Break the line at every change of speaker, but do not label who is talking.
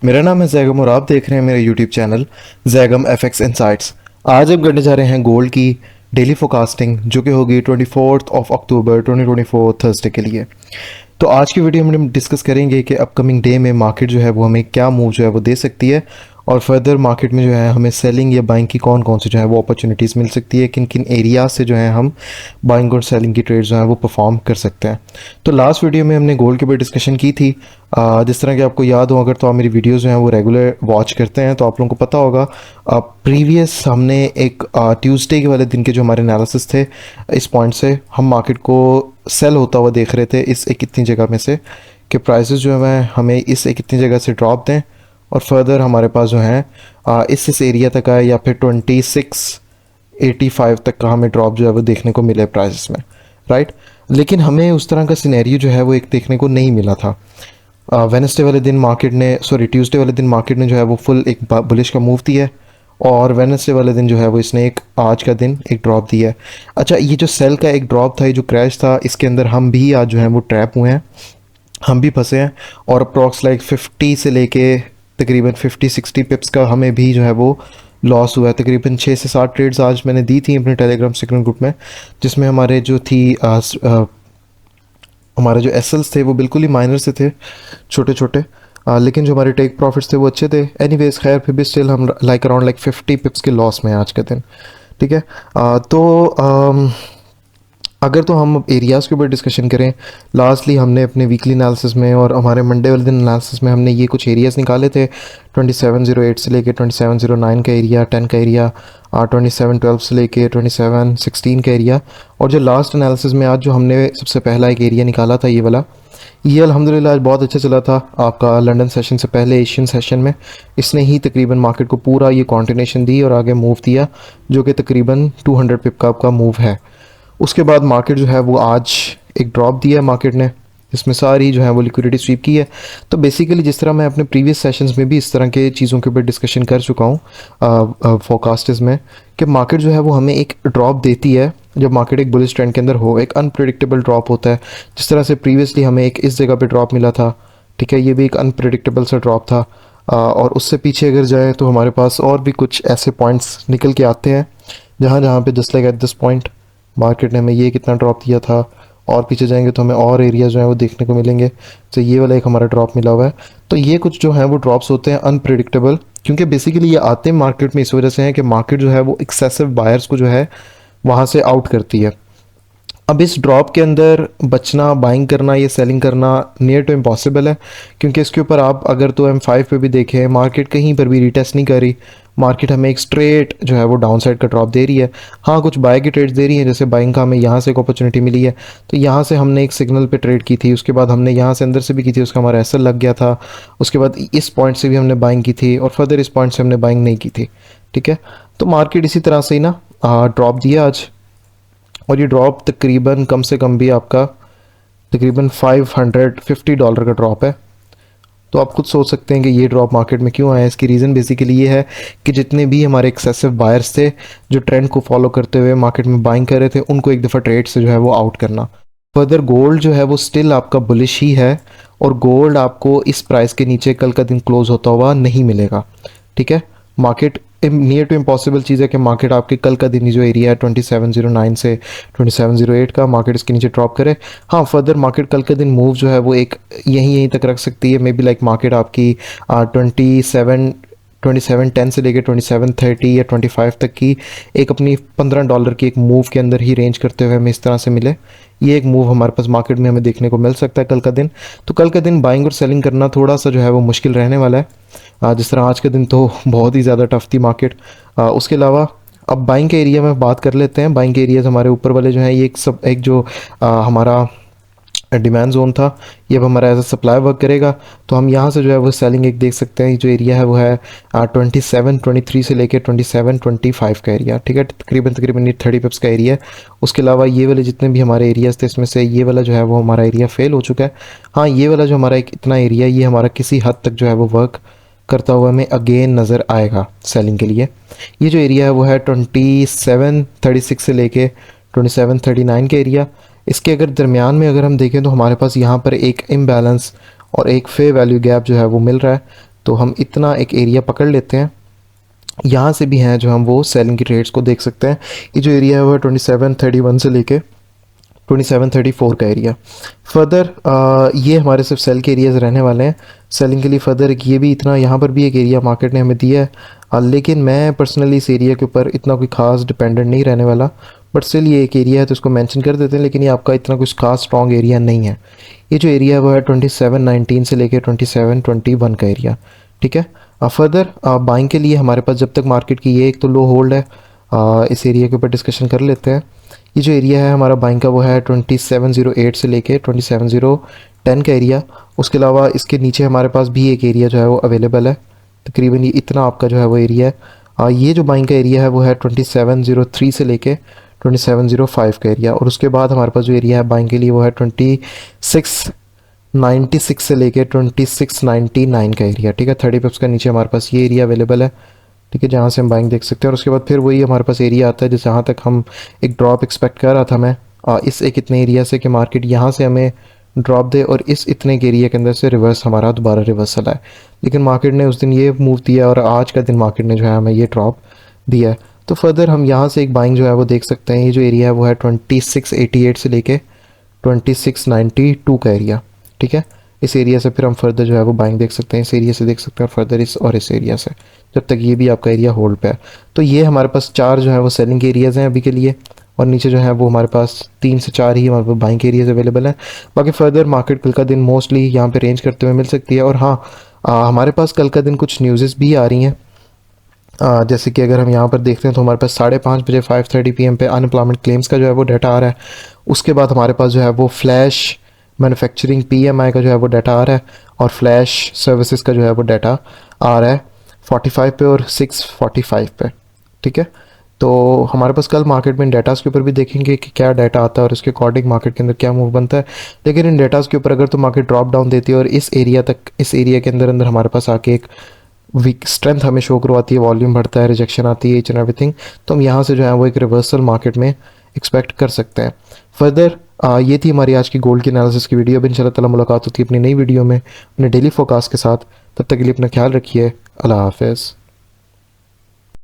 मेरा नाम है जैगम और आप देख रहे हैं मेरा YouTube channel Zaigham FX insights. आज हम करने जा रहे हैं गोल्ड की डेली फोरकास्टिंग जो कि होगी 24 अक्टूबर 2024 थर्सडे के लिए। तो आज की वीडियो में हम डिस्कस करेंगे कि अपकमिंग डे में मार्केट जो है वो हमें क्या मूव जो है वो दे सकती है और फर्दर मार्केट में जो है हमें सेलिंग या बाइंग की कौन कौन सी जो है वो अपॉर्चुनिटीज़ मिल सकती है, किन किन एरियाज से जो है हम बाइंग और सेलिंग की ट्रेड जो है वो परफॉर्म कर सकते हैं। तो लास्ट वीडियो में हमने गोल्ड के ऊपर डिस्कशन की थी। जिस तरह कि आपको याद हो, अगर तो आप मेरी वीडियोज़ जो हैं वो रेगुलर वॉच करते हैं तो आप लोगों को पता होगा प्रीवियस हमने एक ट्यूसडे के वाले दिन के जो हमारे एनालिसिस थे, इस पॉइंट से हम मार्केट को सेल होता हुआ देख रहे थे इस एक इतनी जगह में से कि प्राइसेस जो है हमें इस एक इतनी जगह से ड्रॉप दें और फर्दर हमारे पास जो है इस एरिया तक आए या फिर 2685 तक का हमें ड्रॉप जो है वो देखने को मिले प्राइसेस में, राइट। लेकिन हमें उस तरह का सिनेरियो जो है वो एक देखने को नहीं मिला था। वेडनेसडे वाले दिन मार्केट ने ट्यूसडे वाले दिन मार्केट ने जो है वो फुल एक बुलिश का मूव दिया है और वेडनेसडे वाले दिन जो है वो इसने एक आज का दिन एक ड्रॉप दिया है। अच्छा, ये जो सेल का एक ड्रॉप था, ये जो क्रैश था, इसके अंदर हम भी आज जो है वो ट्रैप हुए हैं, हम भी फंसे हैं और अप्रॉक्स लाइक 50 से लेके तकरीबन 50-60 पिप्स का हमें भी जो है वो लॉस हुआ है। तकरीबन 6 से 7 ट्रेड्स आज मैंने दी थी अपने टेलीग्राम सीक्रेट ग्रुप में, जिसमें हमारे जो थी हमारे जो एसएल्स थे वो बिल्कुल ही माइनर से थे, छोटे छोटे, लेकिन जो हमारे टेक प्रॉफिट्स थे वो अच्छे थे। एनीवेज खैर फिर भी स्टिल हम लाइक अराउंड लाइक 50 पिप्स के लॉस में आज का दिन, ठीक है। अगर तो हम एरियाज़ के ऊपर डिस्कशन करें, लास्टली हमने अपने वीकली एनालिसिस में और हमारे मंडे वाले दिन एनालिसिस में हमने ये कुछ एरियाज़ निकाले थे 2708 से लेके 2709 का एरिया, 10 का एरिया, 2712 से लेके 2716 का एरिया, और जो लास्ट एनालिसिस में आज जो हमने सबसे पहला एक एरिया निकाला था ये वाला, ये अल्हम्दुलिल्लाह आज बहुत अच्छा चला था आपका लंदन सेशन से पहले एशियन सेशन में। इसने ही तकरीबन मार्केट को पूरा ये कॉन्टिनेशन दी और आगे मूव दिया, जो कि तकरीबन 200 पिप का आपका मूव है। उसके बाद मार्केट जो है वो आज एक ड्रॉप दिया है मार्केट ने, इसमें सारी जो है वो लिक्विडिटी स्वीप की है। तो बेसिकली जिस तरह मैं अपने प्रीवियस सेशंस में भी इस तरह के चीज़ों के ऊपर डिस्कशन कर चुका हूँ फोरकास्टर्स में, कि मार्केट जो है वो हमें एक ड्रॉप देती है जब मार्केट एक बुलिश ट्रेंड के अंदर हो, एक अनप्रेडिक्टेबल ड्रॉप होता है। जिस तरह से प्रीवियसली हमें एक इस जगह पे ड्रॉप मिला था, ठीक है, ये भी एक अनप्रेडिक्टेबल सा ड्रॉप था। और उससे पीछे अगर जाए तो हमारे पास और भी कुछ ऐसे पॉइंट्स निकल के आते हैं जहाँ पे just like at this point market ने हमें ये कितना ड्रॉप दिया था, और पीछे जाएंगे तो हमें और एरिया जो है वो देखने को मिलेंगे। तो ये वाला एक हमारा ड्रॉप मिला हुआ है। तो ये कुछ जो है वो ड्रॉप्स होते हैं अनप्रेडिक्टेबल, क्योंकि बेसिकली ये आते हैं मार्केट में इस वजह से हैं कि मार्केट जो है वो एक्सेसिव बायर्स को जो है वहाँ से आउट करती है। अब इस ड्रॉप के अंदर बचना, बाइंग करना या सेलिंग करना नियर टू इम्पॉसिबल है, क्योंकि इसके ऊपर आप अगर तो M5 पे भी देखें, मार्केट कहीं पर भी रिटेस्ट नहीं कर रही। मार्केट हमें एक स्ट्रेट जो है वो डाउन साइड का ड्रॉप दे रही है। हाँ, कुछ बाय की ट्रेड्स दे रही है, जैसे बाइंग का हमें यहाँ से एक अपॉर्चुनिटी मिली है, तो यहाँ से हमने एक सिग्नल पे ट्रेड की थी, उसके बाद हमने यहाँ से अंदर से भी की थी, उसका हमारा एसएल लग गया था। उसके बाद इस पॉइंट से भी हमने बाइंग की थी और फर्दर इस पॉइंट से हमने बाइंग नहीं की थी, ठीक है। तो मार्केट इसी तरह से ही ना ड्रॉप दिया आज, और ये ड्रॉप तकरीबन कम से कम भी आपका तकरीबन $550 का ड्रॉप है। तो आप खुद सोच सकते हैं कि ये ड्रॉप मार्केट में क्यों आया। इसकी रीज़न बेसिकली ये है कि जितने भी हमारे एक्सेसिव बायर्स थे जो ट्रेंड को फॉलो करते हुए मार्केट में बाइंग कर रहे थे, उनको एक दफ़ा ट्रेड से जो है वो आउट करना। फर्दर गोल्ड जो है वो स्टिल आपका बुलिश ही है, और गोल्ड आपको इस प्राइस के नीचे कल का दिन क्लोज होता हुआ नहीं मिलेगा, ठीक है। मार्केट नियर टू इम्पॉसिबल चीज़ है कि मार्केट आपके कल का दिन जो एरिया है 2709 से 2708 का, मार्केट इसके नीचे ड्रॉप करे। हाँ, फर्दर मार्केट कल का दिन मूव जो है वो एक यहीं तक रख सकती है। मे बी लाइक मार्केट आपकी 2710 से लेकर 2730 या 25 तक की एक अपनी $15 की एक मूव के अंदर ही रेंज करते हुए हमें इस तरह से मिले। ये एक मूव हमारे पास मार्केट में हमें देखने को मिल सकता है कल का दिन। तो कल का दिन बाइंग और सेलिंग करना थोड़ा सा जो है वो मुश्किल रहने वाला है। जिस तरह आज का दिन तो बहुत ही ज़्यादा टफ थी मार्केट। उसके अलावा अब बाइंग के एरिया में बात कर लेते हैं। बाइंग के एरियाज हमारे ऊपर वाले जो हैं, ये एक जो हमारा डिमांड जोन था, ये अब हमारा एज अ सप्लाई वर्क करेगा। तो हम यहाँ से जो है वो सेलिंग एक देख सकते हैं। जो एरिया है वो है 2723 से लेकर 2725 का एरिया, ठीक है, तकरीबन 30 पिप्स का एरिया है। उसके अलावा ये वाले जितने भी हमारे एरियाज थे, इसमें से ये वाला जो है वो हमारा एरिया फेल हो चुका है। हाँ, ये वाला जो हमारा एक इतना एरिया, ये हमारा किसी हद तक जो है वो वर्क करता हुआ हमें अगेन नज़र आएगा सेलिंग के लिए। ये जो एरिया है वो है 2736 से लेके 2739 का एरिया। इसके अगर दरमियान में अगर हम देखें तो हमारे पास यहाँ पर एक इम्बैलेंस और एक फेयर वैल्यू गैप जो है वो मिल रहा है। तो हम इतना एक एरिया पकड़ लेते हैं। यहाँ से भी हैं जो हम वो सेलिंग की ट्रेड्स को देख सकते हैं। ये जो एरिया है वो 2731 से लेके 2734 का एरिया। फर्दर ये हमारे सिर्फ सेल के एरियाज़ रहने वाले हैं। सेलिंग के लिए फर्दर ये भी इतना, यहाँ पर भी एक एरिया मार्केट ने हमें दिया है, लेकिन मैं पर्सनली इस एरिया के ऊपर इतना कोई खास डिपेंडेंट नहीं रहने वाला। बट स्टिल ये एक एरिया है तो इसको मेंशन कर देते हैं, लेकिन ये आपका इतना कुछ खास स्ट्रॉन्ग एरिया नहीं है। ये जो एरिया है वो है 2719 से लेके 2721 का एरिया, ठीक है। फर्दर बाइंग के लिए हमारे पास जब तक मार्केट की ये एक तो लो होल्ड है, इस एरिया के ऊपर डिस्कशन कर लेते हैं। ये जो एरिया है हमारा बाइंग का वो है 2708 से लेके 27010 का एरिया। उसके अलावा इसके नीचे हमारे पास भी एक एरिया जो है वो अवेलेबल है, तकरीबन ये इतना आपका जो है वो एरिया है। ये जो बाइंग का एरिया है वो है 2703 से लेके 2705 का एरिया। और उसके बाद हमारे पास जो एरिया है बाइंग के लिए वो है 2696 से लेके 2699 का एरिया, ठीक है। 30 पिप्स का नीचे हमारे पास ये एरिया अवेलेबल है, ठीक है, जहाँ से हम बाइंग देख सकते हैं। और उसके बाद फिर वही हमारे पास एरिया आता है जिस जहाँ तक हम एक ड्रॉप एक्सपेक्ट कर रहा था मैं, इस एक इतने एरिया से कि मार्केट यहाँ से हमें ड्रॉप दे और इस इतने के एरिया के अंदर से रिवर्स हमारा दोबारा रिवर्सल आए। लेकिन मार्केट ने उस दिन ये मूव दिया और आज का दिन मार्केट ने जो है हमें ये ड्रॉप दिया है। तो फर्दर हम यहाँ से एक बाइंग जो है वो देख सकते हैं। ये जो एरिया है वो है 2688 से लेके 2692 का एरिया, ठीक है। इस एरिया से फिर हम फर्दर जो है वो बाइंग देख सकते हैं, इस एरिया से देख सकते हैं, और फर्दर इस एरिया से, जब तक ये भी आपका एरिया होल्ड पे है। तो ये हमारे पास 4 जो है वो सेलिंग के एरियाज़ हैं अभी के लिए, और नीचे जो है वो हमारे पास 3 से 4 ही हमारे पास बाइंग के एरियाज अवेलेबल हैं। बाकी फर्दर मार्केट कल का दिन मोस्टली यहाँ पे रेंज करते हुए मिल सकती है। और हाँ, हमारे पास कल का दिन कुछ न्यूज़ भी आ रही हैं। जैसे कि अगर हम यहाँ पर देखते हैं तो हमारे पास 5:30 बजे 5:30 PM पे अनएम्प्लॉयमेंट क्लेम्स का जो है वो डाटा आ रहा है। उसके बाद हमारे पास जो है वो फ्लैश मैन्युफैक्चरिंग PMI का जो है वो डाटा आ रहा है, और फ्लैश सर्विसेज का जो है वो डाटा आ रहा है 45 पे और 6:45 पे, ठीक है। तो हमारे पास कल मार्केट में इन डाटाज़ के ऊपर भी देखेंगे कि क्या डाटा आता है और उसके अकॉर्डिंग मार्केट के अंदर क्या मूव बनता है। लेकिन इन डाटाज़ के ऊपर अगर तो मार्केट ड्रॉप डाउन देती है और इस एरिया के अंदर अंदर हमारे पास आके एक वीक स्ट्रेंथ हमें शो करवाती है, वॉल्यूम बढ़ता है, रिजेक्शन आती है, ईच एंड एवरीथिंग, तो हम यहाँ से जो है वो एक रिवर्सल मार्केट में एक्सपेक्ट कर सकते हैं। फर्दर ये थी हमारी आज की गोल्ड की एनालिसिस की वीडियो। अब इंशाल्लाह ताला मुलाकात होती है अपनी नई वीडियो में अपने डेली फोकास्ट के साथ। तब तक के लिए अपना ख्याल रखिए। अल्लाह हाफ़िज़।